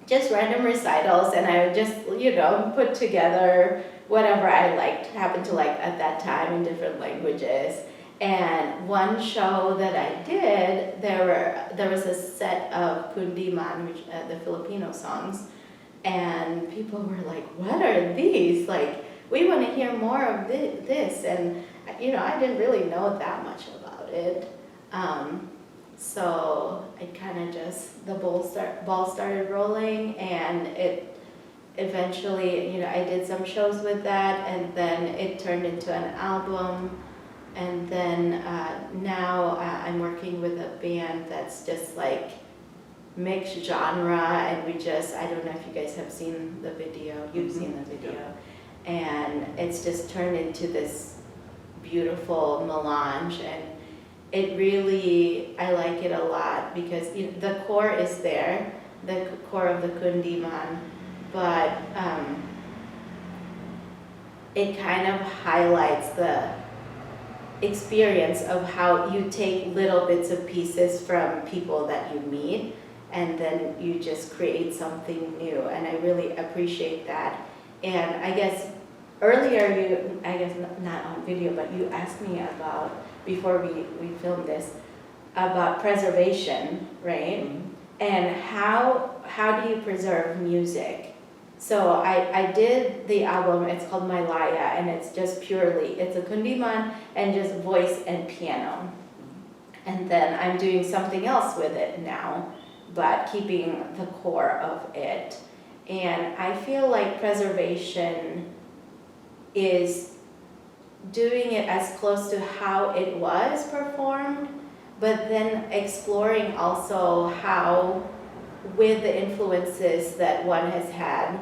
just random recitals, and I would just, put together whatever I happened to like at that time in different languages. And one show that I did, there was a set of Kundiman, which the Filipino songs, and people were like, "What are these? Like, we want to hear more of this." And I didn't really know that much about it. So it kind of the ball started rolling, and it eventually, I did some shows with that, and then it turned into an album. And then now I'm working with a band that's just like mixed genre, and I don't know if you guys have seen the video, you've seen the video, and it's just turned into this beautiful melange, and it really, I like it a lot because the core is there, the core of the Kundiman, but it kind of highlights the experience of how you take little bits of pieces from people that you meet, and then you just create something new, and I really appreciate that. And I guess earlier not on video, but you asked me about, before we filmed this, about preservation, right? Mm-hmm. And how do you preserve music? So I did the album, it's called Malaya, and it's just it's a kundiman and just voice and piano. And then I'm doing something else with it now, but keeping the core of it. And I feel like preservation is doing it as close to how it was performed, but then exploring also how, with the influences that one has had,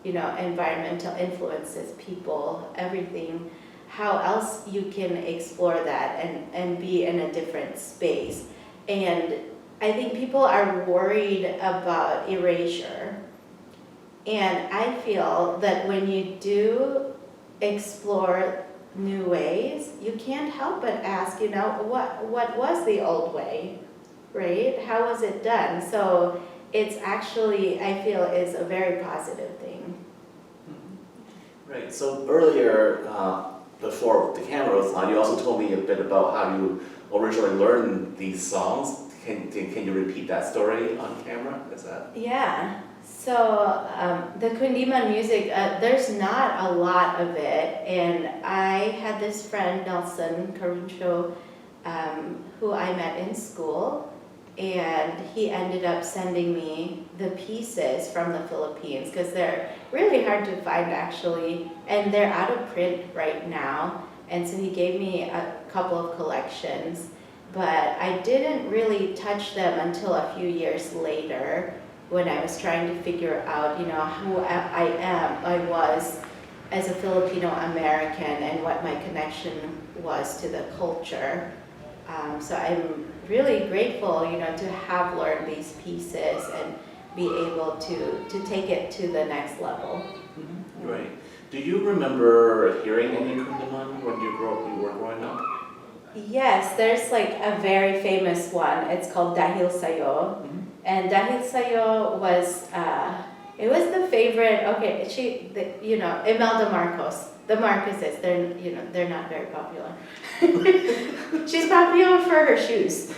environmental influences, people, everything, how else you can explore that and be in a different space. And I think people are worried about erasure. And I feel that when you do explore new ways, you can't help but ask, what was the old way, right? How was it done? So it's actually, I feel, is a very positive thing. Right, so earlier, before the camera was on, you also told me a bit about how you originally learned these songs. Can you repeat that story on camera? Is that? Yeah, so the Kundiman music, there's not a lot of it, and I had this friend, Nelson Caruncho, who I met in school, and he ended up sending me the pieces from the Philippines, because they're really hard to find actually, and they're out of print right now. And so he gave me a couple of collections, but I didn't really touch them until a few years later, when I was trying to figure out, who I was as a Filipino American, and what my connection was to the culture. So I'm really grateful, to have learned these pieces and be able to take it to the next level. Mm-hmm. Right. Do you remember hearing any Kundiman when you were growing up? Yes, there's like a very famous one. It's called Dahil Sayo. Mm-hmm. And Dahil Sayo was, it was the favorite, Imelda Marcos. The Marcoses, they're not very popular. She's popular for her shoes,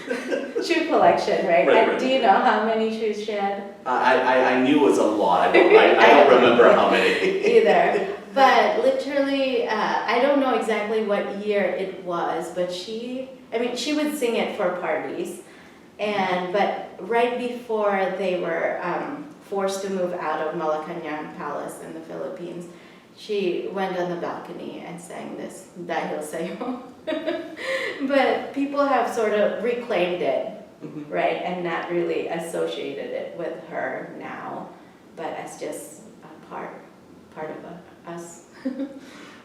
shoe collection, right? Right. Do you know how many shoes she had? I knew it was a lot. I don't remember how many. Either. But literally, I don't know exactly what year it was, but she would sing it for parties. But right before they were forced to move out of Malacanang Palace in the Philippines, she went on the balcony and sang this Dahil Sayo. But people have sort of reclaimed it, mm-hmm. right, and not really associated it with her now, but as just a part of us.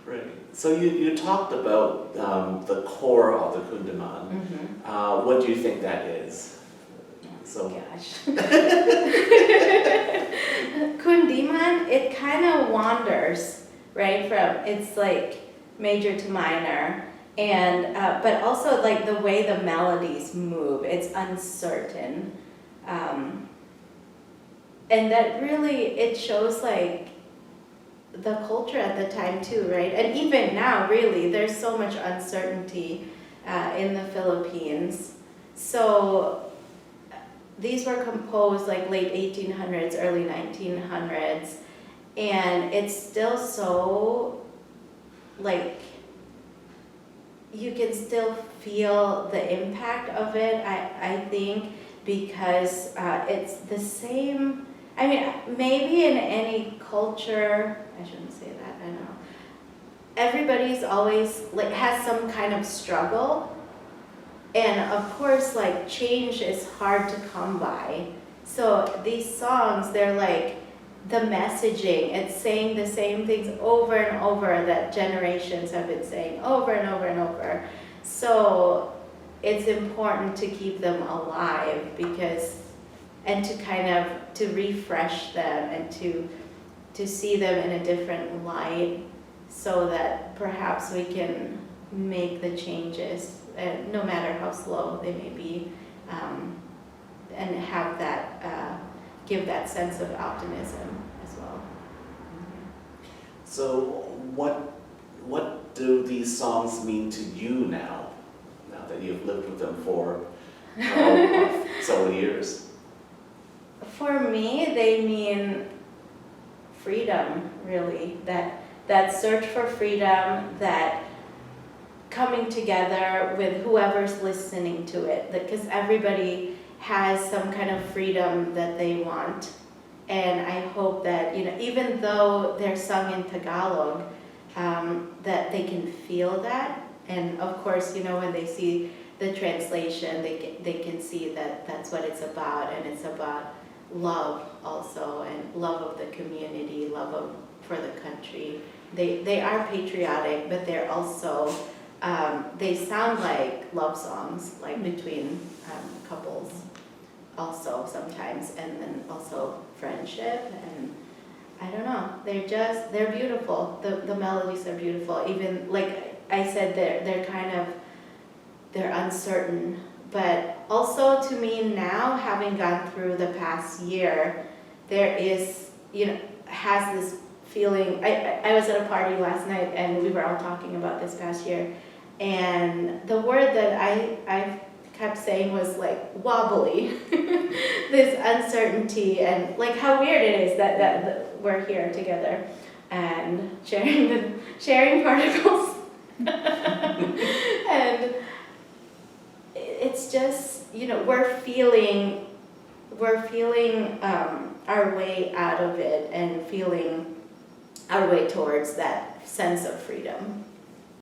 Right. So you talked about the core of the Kundiman. Mm-hmm. What do you think that is? So gosh. Kundiman, it kind of wanders, right? It's like major to minor, and but also like the way the melodies move, it's uncertain. and that really, it shows like the culture at the time too, right? And even now, really, there's so much uncertainty in the Philippines. So these were composed like late 1800s, early 1900s, and it's still so, like, you can still feel the impact of it, I think, because it's the same. I mean, maybe in any culture, I shouldn't say that, I don't know. Everybody's always, like, has some kind of struggle. And of course, like, change is hard to come by. So these songs, they're like the messaging, it's saying the same things over and over that generations have been saying over and over and over. So it's important to keep them alive because, and to kind of, to refresh them and to see them in a different light so that perhaps we can make the changes, no matter how slow they may be, and have that, give that sense of optimism as well. So what do these songs mean to you now that you've lived with them for several years? For me, they mean freedom, really. That search for freedom, that coming together with whoever's listening to it, because everybody has some kind of freedom that they want. And I hope that, even though they're sung in Tagalog, that they can feel that. And of course, when they see the translation, they can see that that's what it's about, and it's about love also, and love of the community, for the country. They are patriotic, but they're also, they sound like love songs, like between couples also sometimes, and then also friendship, and I don't know, they're beautiful. The melodies are beautiful. Even, like I said, they're uncertain, but also to me now, having gone through the past year, there is, has this feeling. I was at a party last night and we were all talking about this past year, and the word that I kept saying was like wobbly. This uncertainty, and like how weird it is that we're here together and sharing particles. And it's just, we're feeling our way out of it and feeling our way towards that sense of freedom.